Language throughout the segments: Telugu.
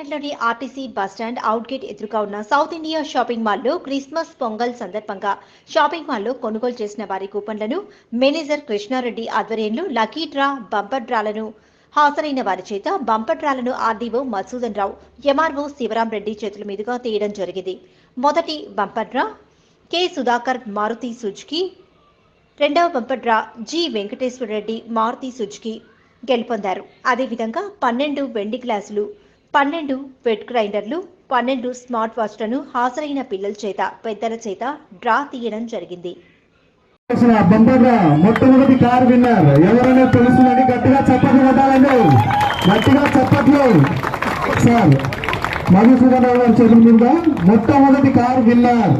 నగర్లోని ఆర్టీసీ బస్టాండ్ అవుట్గేట్ ఎదురుగా ఉన్న సౌత్ ఇండియా షాపింగ్ మాల్లో క్రిస్మస్ పొంగల్ సందర్భంగా షాపింగ్ మాల్లో కొనుగోలు చేసిన వారి కూపన్లను మేనేజర్ కృష్ణారెడ్డి ఆధ్వర్యంలో లక్కీ డ్రా బంపర్ డ్రాలను హాజరైన వారి చేత బంపర్ డ్రాలను ఆర్డీఓ మధుసూదన్ రావు ఎంఆర్ఓ శివరాం రెడ్డి చేతుల మీదుగా తీయడం జరిగింది. మొదటి bumper draw K Sudhakar Maruti Suzuki, రెండవ bumper draw G Venkateswara Reddy Maruti Suzuki గెలుపొందారు. అదేవిధంగా 12 వెండి గ్లాసులు, 12 వెట్ గ్రైండర్లు, 12 స్మార్ట్ వాచ్లను హాజరైన పిల్లల చేత పెద్దల చేత డ్రా తీయడం జరిగింది. మొట్టమొదటి కార్ విన్నర్ ఎవరైనా తెలుసులని గట్టిగా చప్పట్లు కొట్టాలండి, గట్టిగా చప్పట్లు. సార్ మధుసూదన్ రావు గారి చేతుల మీద మొట్టమొదటి కార్ విన్నర్.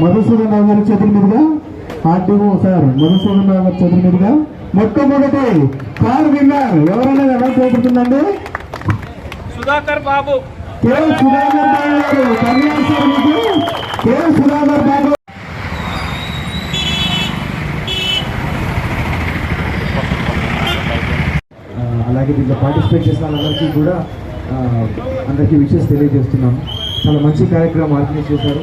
మధుసూదన్ రావు గారి చేతుల మీదుగా ఆర్టీఓ సార్ మధుసూదన్ రావు గారి చేతుల మీదుగా మొట్టమొదటి కార్ విన్నర్ ఎవరైనా ఎవరు చేపడుతుందండి? సుధాకర్ బాబు, కే సుధాకర్ బాబు గారు. కన్యాసార్ మీకు కే సుధాకర్ బాబు. అలాగే దీంట్లో పార్టిసిపేట్ చేసిన వాళ్ళందరికీ కూడా అందరికీ విషెస్ తెలియజేస్తున్నాము. చాలా మంచి కార్యక్రమం ఆర్గనైజ్ చేశారు.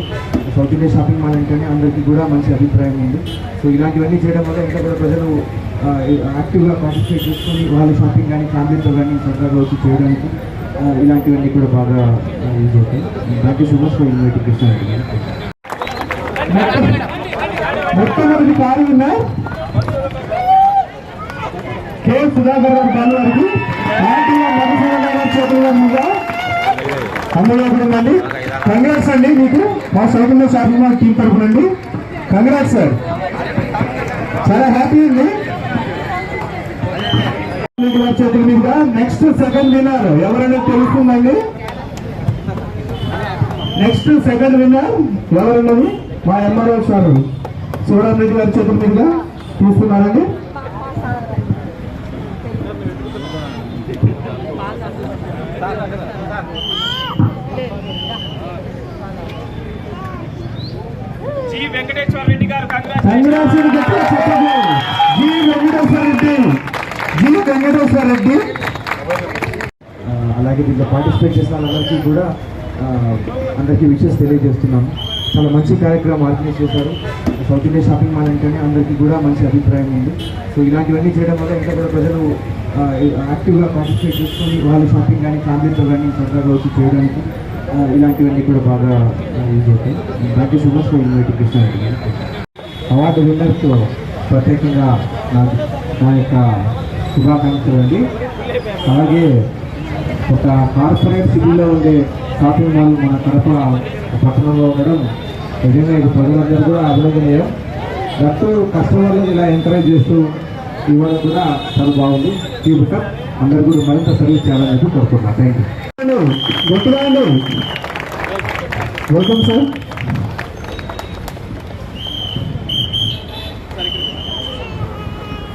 సౌత్ ఇండియా షాపింగ్ మాల్ అంటేనే అందరికీ కూడా మంచి అభిప్రాయం ఉంది. సో ఇలాంటివన్నీ చేయడం వల్ల ఇంకా కూడా ప్రజలు యాక్టివ్గా పార్టిసిపేట్ చేసుకొని వాళ్ళ షాపింగ్ కానీ ఫ్యామిలీతో కానీ సరదాగా వచ్చి చేయడానికి ఇలాంటివన్నీ కూడా బాగా యూజ్ అవుతాయి. Thank you so much for inviting Krishnareddy గారు. మొట్టమొదటి కారు విన్నర్ కె సుధాకర్ గారి కాలు వారికి మధుసూదన్ గారి చేతుల మీద అందులో ఉందండి. కంగ్రాట్స్ అండి మీకు మా south India shopping mall team తరఫునండి. కంగ్రాట్స్ సార్, చాలా హ్యాపీ అండి. చేతుల మీద నెక్స్ట్ సెకండ్ విన్నర్ ఎవరైనా తెలుస్తుందండి? నెక్స్ట్ సెకండ్ విన్నర్ ఎవరన్నది మా ఎంఆర్ఓ సార్ శివరాం రెడ్డి గారి చేతుల మీదుగా తీసుకున్నారండి. జి వెంకటేశ్వర రెడ్డి గారు. అలాగే దీంట్లో పార్టిసిపేట్ చేసిన వాళ్ళందరికీ కూడా అందరికీ విషెస్ తెలియజేస్తున్నాము. చాలా మంచి కార్యక్రమం ఆర్గనైజ్ చేశారు. సౌత్ ఇండియా షాపింగ్ మాల్ అంటేనే అందరికీ కూడా మంచి అభిప్రాయం ఉంది. సో ఇలాంటివన్నీ చేయడం వల్ల ఇంకా కూడా ప్రజలు యాక్టివ్గా పార్టిసిపేట్ చేసుకొని వాళ్ళ షాపింగ్ కానీ ఫ్యామిలీతో కానీ సరదాగా వచ్చి చేయడానికి ఇలాంటివన్నీ కూడా బాగా యూజ్ అవుతాయి. Thank you so much for inviting Krishnareddy గారు. అవార్డు విన్నర్స్ ప్రత్యేకంగా నా యొక్క శుభాకాంక్షలు అండి. అలాగే ఒక కార్పొరేట్ సిటీలో ఉండే షాపింగ్ మాల్ మన కడప పట్టణంలో ఉండడం నిజంగా ఇది ప్రజలందరూ కూడా అభినందనీయం. దట్టు కస్టమర్లను ఇలా ఎంకరేజ్ చేస్తూ ఇవ్వడం కూడా చాలా బాగుంది. కీప్ అందరూ కూడా మరింత సర్వీస్ చేయాలని చెప్పి కోరుకుంటున్నాను. Thank you. Welcome sir.